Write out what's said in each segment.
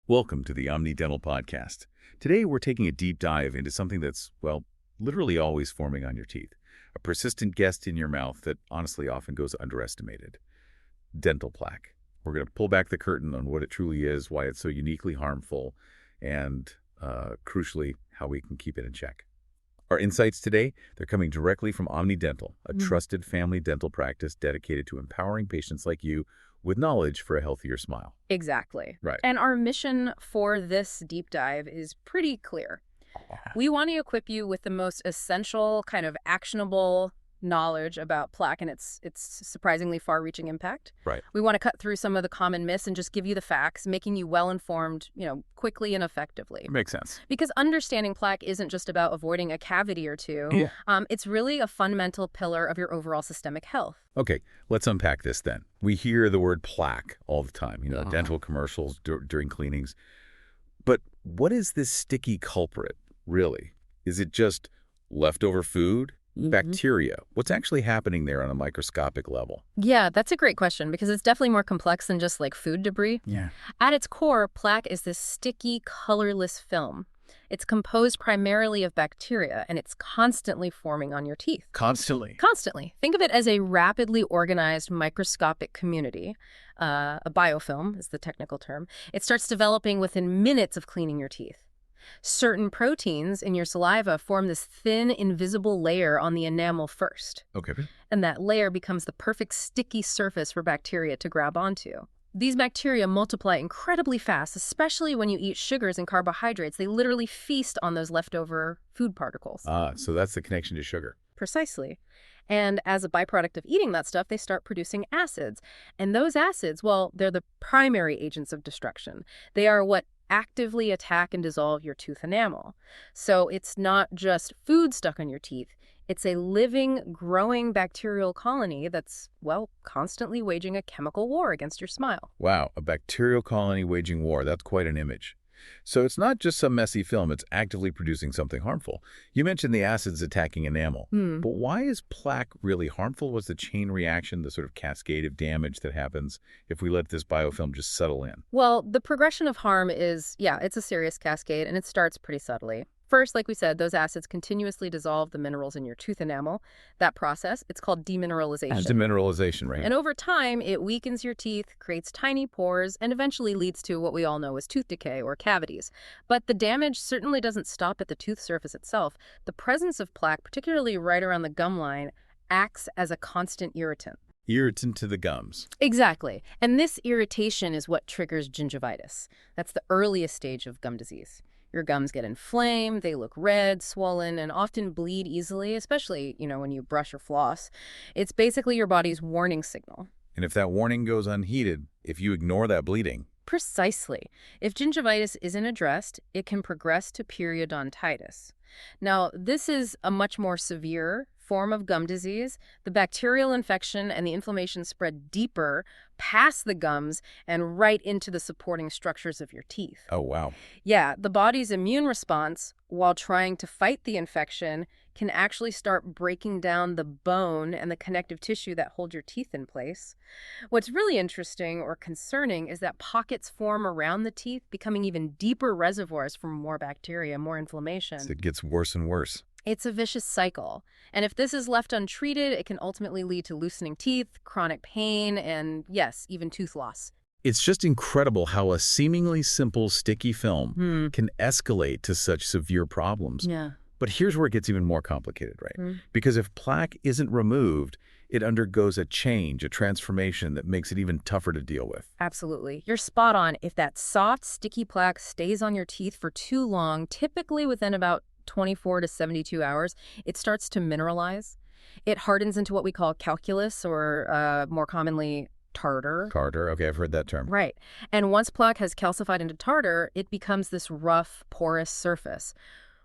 Welcome to the Dental Podcast. Today we're taking a deep dive into something that's, well, literally always forming on your teeth. A persistent guest in your mouth that honestly often goes underestimated. Dental plaque. We're going to pull back the curtain on what it truly is, why it's so uniquely harmful, and crucially, how we can keep it in check. Our insights today, they're coming directly from Dental, a trusted family dental practice dedicated to empowering patients like you with knowledge for a healthier smile. Exactly. Right. And our mission for this deep dive is pretty clear. We want to equip you with the most essential, kind of actionable knowledge about plaque and its surprisingly far-reaching impact. Right. We want to cut through some of the common myths and just give you the facts, making you well-informed, quickly and effectively. Makes sense. Because understanding plaque isn't just about avoiding a cavity or two. Yeah. It's really a fundamental pillar of your overall systemic health. Okay, let's unpack this then. We hear the word plaque all the time, dental commercials during cleanings. But what is this sticky culprit, really? Is it just leftover food? Bacteria? What's actually happening there on a microscopic level? Yeah, that's a great question because it's definitely more complex than just like food debris. Yeah. At its core, plaque is this sticky, colorless film. It's composed primarily of bacteria, and it's constantly forming on your teeth. Constantly? Constantly. Think of it as a rapidly organized microscopic community. A biofilm is the technical term. It starts developing within minutes of cleaning your teeth. Certain proteins in your saliva form this thin, invisible layer on the enamel first. Okay. And that layer becomes the perfect sticky surface for bacteria to grab onto. These bacteria multiply incredibly fast, especially when you eat sugars and carbohydrates. They literally feast on those leftover food particles. So that's the connection to sugar. Precisely. And as a byproduct of eating that stuff, they start producing acids. And those acids, well, they're the primary agents of destruction. They are what actively attack and dissolve your tooth enamel. So it's not just food stuck on your teeth. It's a living, growing bacterial colony that's, well, constantly waging a chemical war against your smile. Wow, a bacterial colony waging war. That's quite an image. So it's not just some messy film, it's actively producing something harmful. You mentioned the acids attacking enamel. But why is plaque really harmful? What's the chain reaction, the sort of cascade of damage that happens if we let this biofilm just settle in? Well, the progression of harm is, it's a serious cascade, and it starts pretty subtly. First, like we said, those acids continuously dissolve the minerals in your tooth enamel. That process, it's called demineralization. Demineralization, right? And over time, it weakens your teeth, creates tiny pores, and eventually leads to what we all know as tooth decay or cavities. But the damage certainly doesn't stop at the tooth surface itself. The presence of plaque, particularly right around the gum line, acts as a constant irritant. Irritant to the gums. Exactly. And this irritation is what triggers gingivitis. That's the earliest stage of gum disease. Your gums get inflamed, they look red, swollen, and often bleed easily, especially, when you brush or floss. It's basically your body's warning signal. And if that warning goes unheeded, if you ignore that bleeding... Precisely. If gingivitis isn't addressed, it can progress to periodontitis. Now, this is a much more severe form of gum disease. The bacterial infection and the inflammation spread deeper past the gums and right into the supporting structures of your teeth. Oh, wow. Yeah, the body's immune response, while trying to fight the infection, can actually start breaking down the bone and the connective tissue that hold your teeth in place. What's really interesting or concerning is that pockets form around the teeth, becoming even deeper reservoirs for more bacteria, more inflammation. So it gets worse and worse. It's a vicious cycle. And if this is left untreated, it can ultimately lead to loosening teeth, chronic pain, and yes, even tooth loss. It's just incredible how a seemingly simple sticky film can escalate to such severe problems. Yeah. But here's where it gets even more complicated, right? Because if plaque isn't removed, it undergoes a change, a transformation that makes it even tougher to deal with. Absolutely. You're spot on. If that soft, sticky plaque stays on your teeth for too long, typically within about 24 to 72 hours, it starts to mineralize. It hardens into what we call calculus, or more commonly, tartar. Tartar, okay, I've heard that term. Right. And once plaque has calcified into tartar, it becomes this rough, porous surface,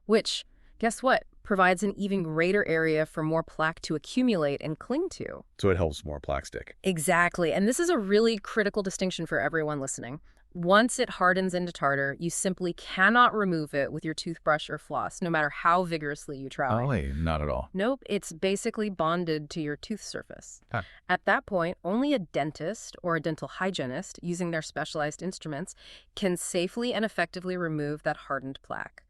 which, guess what, provides an even greater area for more plaque to accumulate and cling to. So it helps more plaque stick. Exactly. And this is a really critical distinction for everyone listening. Once it hardens into tartar, you simply cannot remove it with your toothbrush or floss, no matter how vigorously you try. Oh, hey, not at all. Nope, it's basically bonded to your tooth surface. Huh. At that point, only a dentist or a dental hygienist, using their specialized instruments, can safely and effectively remove that hardened plaque.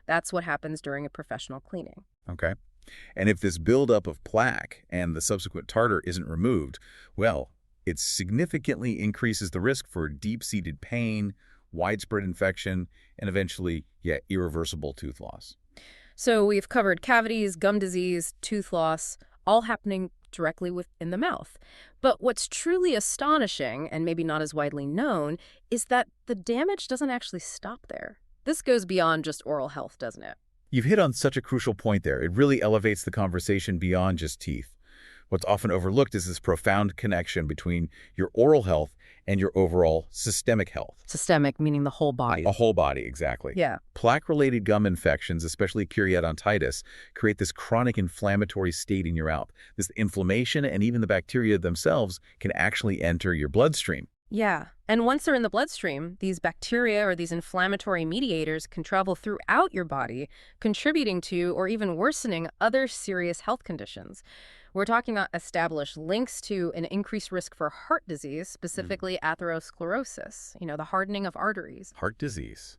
That's what happens during a professional cleaning. Okay. And if this buildup of plaque and the subsequent tartar isn't removed, well, it significantly increases the risk for deep-seated pain, widespread infection, and eventually, irreversible tooth loss. So we've covered cavities, gum disease, tooth loss, all happening directly within the mouth. But what's truly astonishing, and maybe not as widely known, is that the damage doesn't actually stop there. This goes beyond just oral health, doesn't it? You've hit on such a crucial point there. It really elevates the conversation beyond just teeth. What's often overlooked is this profound connection between your oral health and your overall systemic health. Systemic, meaning the whole body. A whole body, exactly. Yeah. Plaque-related gum infections, especially periodontitis, create this chronic inflammatory state in your mouth. This inflammation and even the bacteria themselves can actually enter your bloodstream. Yeah. And once they're in the bloodstream, these bacteria or these inflammatory mediators can travel throughout your body, contributing to or even worsening other serious health conditions. We're talking about established links to an increased risk for heart disease, specifically atherosclerosis, the hardening of arteries. Heart disease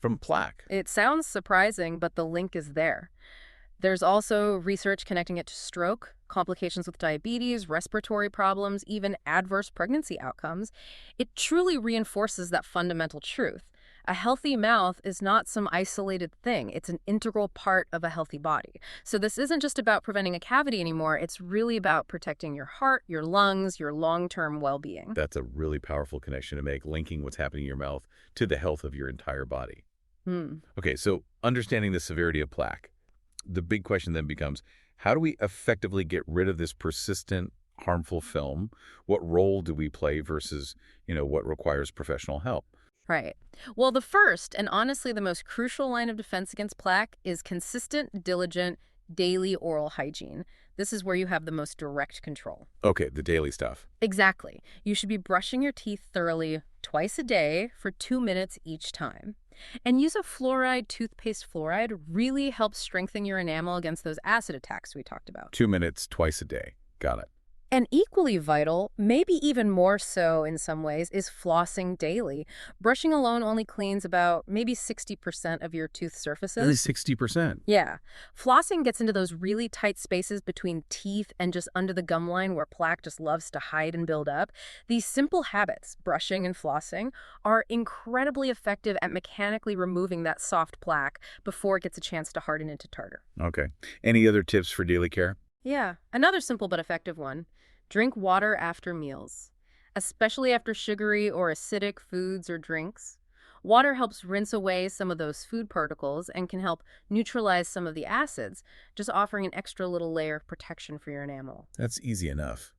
from plaque. It sounds surprising, but the link is there. There's also research connecting it to stroke, complications with diabetes, respiratory problems, even adverse pregnancy outcomes. It truly reinforces that fundamental truth. A healthy mouth is not some isolated thing. It's an integral part of a healthy body. So this isn't just about preventing a cavity anymore. It's really about protecting your heart, your lungs, your long-term well-being. That's a really powerful connection to make, linking what's happening in your mouth to the health of your entire body. Okay, so understanding the severity of plaque, the big question then becomes, how do we effectively get rid of this persistent, harmful film? What role do we play versus, what requires professional help? Right. Well, the first, and honestly the most crucial line of defense against plaque is consistent, diligent, daily oral hygiene. This is where you have the most direct control. Okay, the daily stuff. Exactly. You should be brushing your teeth thoroughly twice a day for 2 minutes each time. And use a fluoride toothpaste. Fluoride really helps strengthen your enamel against those acid attacks we talked about. 2 minutes twice a day. Got it. And equally vital, maybe even more so in some ways, is flossing daily. Brushing alone only cleans about maybe 60% of your tooth surfaces. Only 60%? Yeah. Flossing gets into those really tight spaces between teeth and just under the gum line where plaque just loves to hide and build up. These simple habits, brushing and flossing, are incredibly effective at mechanically removing that soft plaque before it gets a chance to harden into tartar. Okay. Any other tips for daily care? Yeah. Another simple but effective one. Drink water after meals, especially after sugary or acidic foods or drinks. Water helps rinse away some of those food particles and can help neutralize some of the acids, just offering an extra little layer of protection for your enamel. That's easy enough.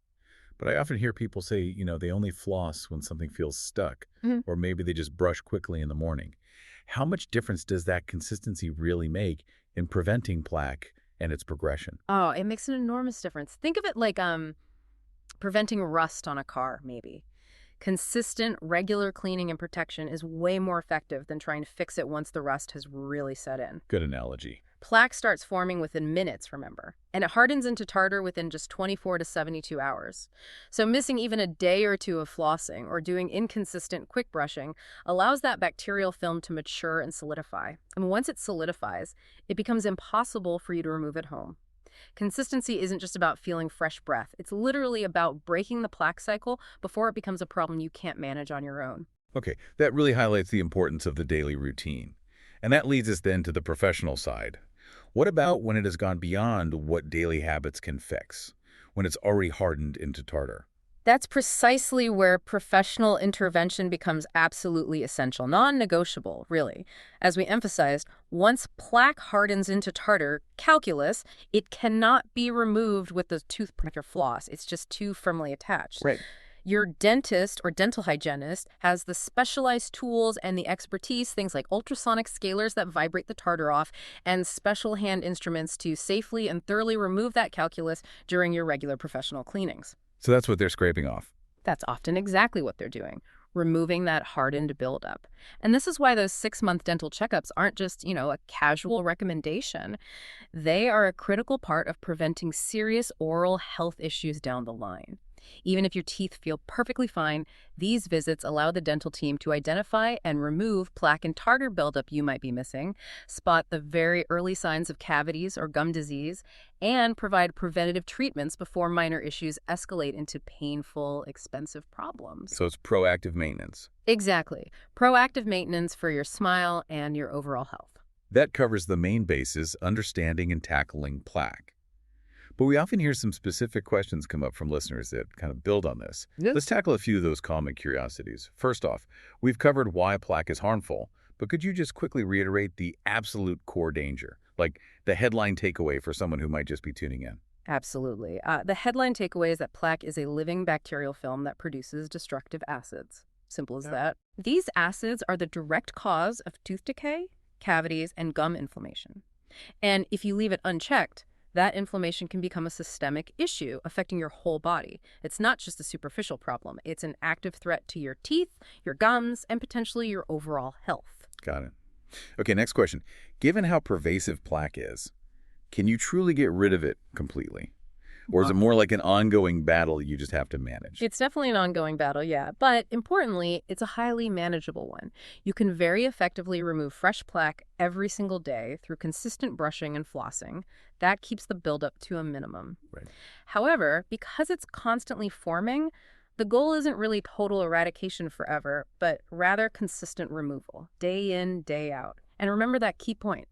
But I often hear people say, they only floss when something feels stuck, or maybe they just brush quickly in the morning. How much difference does that consistency really make in preventing plaque and its progression? Oh, it makes an enormous difference. Think of it like preventing rust on a car, maybe. Consistent, regular cleaning and protection is way more effective than trying to fix it once the rust has really set in. Good analogy. Plaque starts forming within minutes, remember, and it hardens into tartar within just 24 to 72 hours. So missing even a day or two of flossing or doing inconsistent quick brushing allows that bacterial film to mature and solidify. And once it solidifies, it becomes impossible for you to remove at home. Consistency isn't just about feeling fresh breath. It's literally about breaking the plaque cycle before it becomes a problem you can't manage on your own. Okay, that really highlights the importance of the daily routine. And that leads us then to the professional side. What about when it has gone beyond what daily habits can fix, when it's already hardened into tartar? That's precisely where professional intervention becomes absolutely essential, non-negotiable, really. As we emphasized, once plaque hardens into tartar, calculus, it cannot be removed with the toothbrush or floss. It's just too firmly attached. Right. Your dentist or dental hygienist has the specialized tools and the expertise, things like ultrasonic scalers that vibrate the tartar off, and special hand instruments to safely and thoroughly remove that calculus during your regular professional cleanings. So that's what they're scraping off. That's often exactly what they're doing. removing that hardened buildup. And this is why those 6-month dental checkups aren't just, a casual recommendation. They are a critical part of preventing serious oral health issues down the line. Even if your teeth feel perfectly fine, these visits allow the dental team to identify and remove plaque and tartar buildup you might be missing, spot the very early signs of cavities or gum disease, and provide preventative treatments before minor issues escalate into painful, expensive problems. So it's proactive maintenance. Exactly. Proactive maintenance for your smile and your overall health. That covers the main bases, understanding and tackling plaque. But we often hear some specific questions come up from listeners that kind of build on this. Yes. Let's tackle a few of those common curiosities. First off, we've covered why plaque is harmful, but could you just quickly reiterate the absolute core danger, like the headline takeaway for someone who might just be tuning in? Absolutely. The headline takeaway is that plaque is a living bacterial film that produces destructive acids. Simple as that. These acids are the direct cause of tooth decay, cavities, and gum inflammation. And if you leave it unchecked, that inflammation can become a systemic issue affecting your whole body. It's not just a superficial problem. It's an active threat to your teeth, your gums, and potentially your overall health. Got it. Okay, next question. Given how pervasive plaque is, can you truly get rid of it completely? Or is it more like an ongoing battle you just have to manage? It's definitely an ongoing battle, yeah. But importantly, it's a highly manageable one. You can very effectively remove fresh plaque every single day through consistent brushing and flossing. That keeps the buildup to a minimum. Right. However, because it's constantly forming, the goal isn't really total eradication forever, but rather consistent removal, day in, day out. And remember that key point.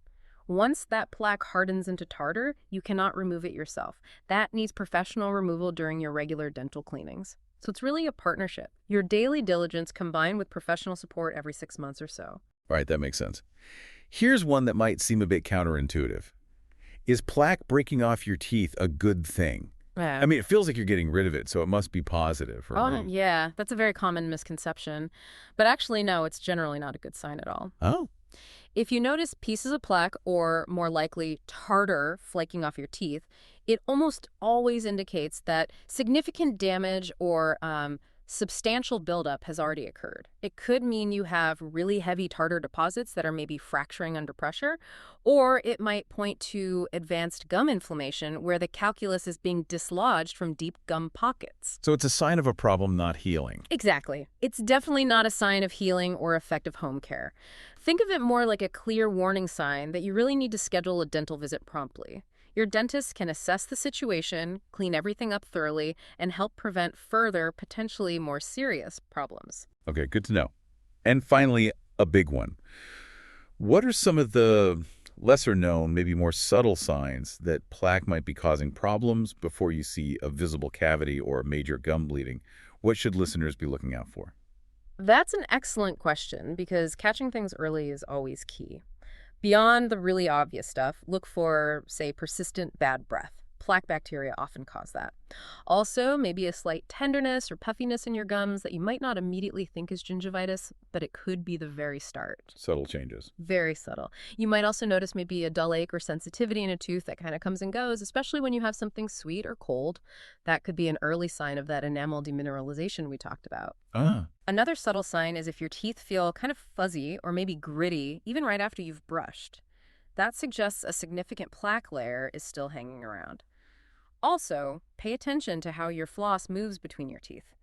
Once that plaque hardens into tartar, you cannot remove it yourself. That needs professional removal during your regular dental cleanings. So it's really a partnership. Your daily diligence combined with professional support every 6 months or so. All right, that makes sense. Here's one that might seem a bit counterintuitive. Is plaque breaking off your teeth a good thing? I mean, it feels like you're getting rid of it, so it must be positive. Yeah, that's a very common misconception. But actually, no, it's generally not a good sign at all. Oh, If you notice pieces of plaque, or more likely tartar, flaking off your teeth, it almost always indicates that significant damage or substantial buildup has already occurred. It could mean you have really heavy tartar deposits that are maybe fracturing under pressure, or it might point to advanced gum inflammation where the calculus is being dislodged from deep gum pockets. so it's a sign of a problem not healing. Exactly. It's definitely not a sign of healing or effective home care. Think of it more like a clear warning sign that you really need to schedule a dental visit promptly. Your dentist can assess the situation, clean everything up thoroughly, and help prevent further, potentially more serious problems. Okay, good to know. And finally, a big one. What are some of the lesser known, maybe more subtle signs that plaque might be causing problems before you see a visible cavity or a major gum bleeding? What should listeners be looking out for? That's an excellent question because catching things early is always key. Beyond the really obvious stuff, look for, say, persistent bad breath. Plaque bacteria often cause that. Also, maybe a slight tenderness or puffiness in your gums that you might not immediately think is gingivitis, but it could be the very start. Subtle changes. Very subtle. You might also notice maybe a dull ache or sensitivity in a tooth that kind of comes and goes, especially when you have something sweet or cold. That could be an early sign of that enamel demineralization we talked about. Another subtle sign is if your teeth feel kind of fuzzy or maybe gritty, even right after you've brushed. That suggests a significant plaque layer is still hanging around. Also, pay attention to how your floss moves between your teeth.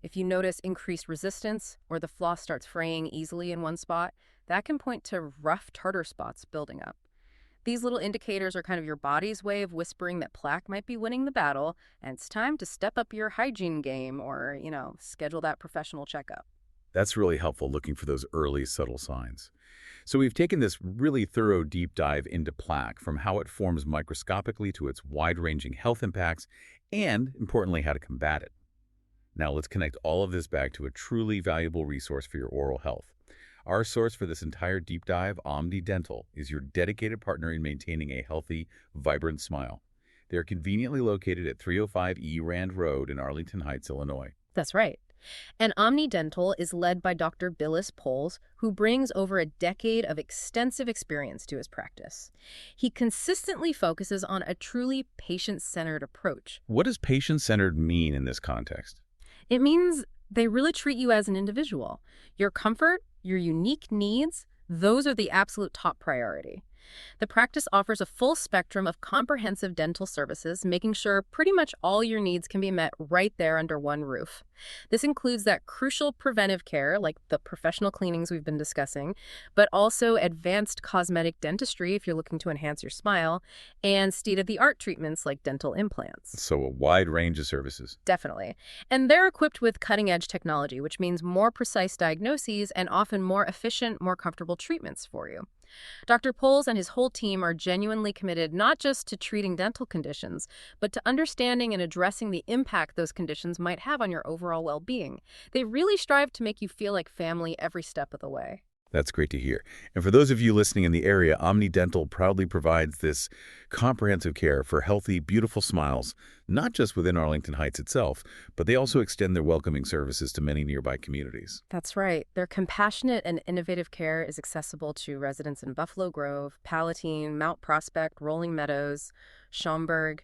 If you notice increased resistance or the floss starts fraying easily in one spot, that can point to rough tartar spots building up. These little indicators are kind of your body's way of whispering that plaque might be winning the battle, and it's time to step up your hygiene game or, schedule that professional checkup. That's really helpful, looking for those early subtle signs. So we've taken this really thorough deep dive into plaque, from how it forms microscopically to its wide-ranging health impacts, and, importantly, how to combat it. Now let's connect all of this back to a truly valuable resource for your oral health. Our source for this entire deep dive, Omni Dental, is your dedicated partner in maintaining a healthy, vibrant smile. They're conveniently located at 305 E. Rand Road in Arlington Heights, Illinois. That's right. And Omni Dental is led by Dr. Billis Poles, who brings over a decade of extensive experience to his practice. He consistently focuses on a truly patient-centered approach. What does patient-centered mean in this context? It means They really treat you as an individual. Your comfort, your unique needs, those are the absolute top priority. The practice offers a full spectrum of comprehensive dental services, making sure pretty much all your needs can be met right there under one roof. This includes that crucial preventive care, like the professional cleanings we've been discussing, but also advanced cosmetic dentistry if you're looking to enhance your smile, and state-of-the-art treatments like dental implants. So a wide range of services. Definitely. And they're equipped with cutting-edge technology, which means more precise diagnoses and often more efficient, more comfortable treatments for you. Dr. Poles and his whole team are genuinely committed not just to treating dental conditions, but to understanding and addressing the impact those conditions might have on your overall well-being. They really strive to make you feel like family every step of the way. That's great to hear. And for those of you listening in the area, Omni Dental proudly provides this comprehensive care for healthy, beautiful smiles, not just within Arlington Heights itself, but they also extend their welcoming services to many nearby communities. That's right. Their compassionate and innovative care is accessible to residents in Buffalo Grove, Palatine, Mount Prospect, Rolling Meadows, Schaumburg,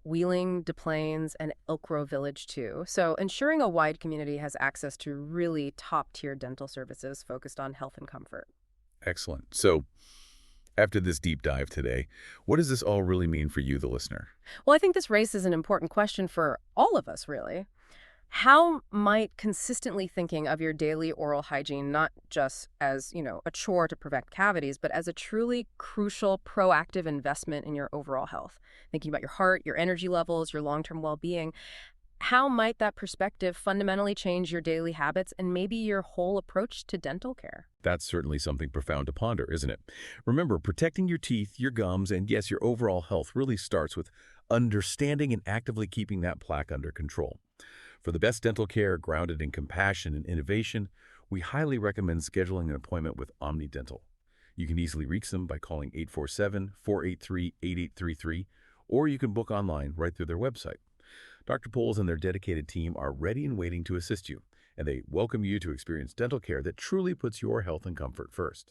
Wheeling, Des Plaines, and Elk Grove Village, too. So ensuring a wide community has access to really top-tier dental services focused on health and comfort. Excellent. So after this deep dive today, what does this all really mean for you, the listener? Well, I think this raises an important question for all of us, really. How might consistently thinking of your daily oral hygiene not just as, a chore to prevent cavities, but as a truly crucial proactive investment in your overall health? Thinking about your heart, your energy levels, your long-term well-being, how might that perspective fundamentally change your daily habits and maybe your whole approach to dental care? That's certainly something profound to ponder, isn't it? Remember, protecting your teeth, your gums, and yes, your overall health really starts with understanding and actively keeping that plaque under control. For the best dental care grounded in compassion and innovation, we highly recommend scheduling an appointment with Omni Dental. You can easily reach them by calling 847-483-8833, or you can book online right through their website. Dr. Poles and their dedicated team are ready and waiting to assist you, and they welcome you to experience dental care that truly puts your health and comfort first.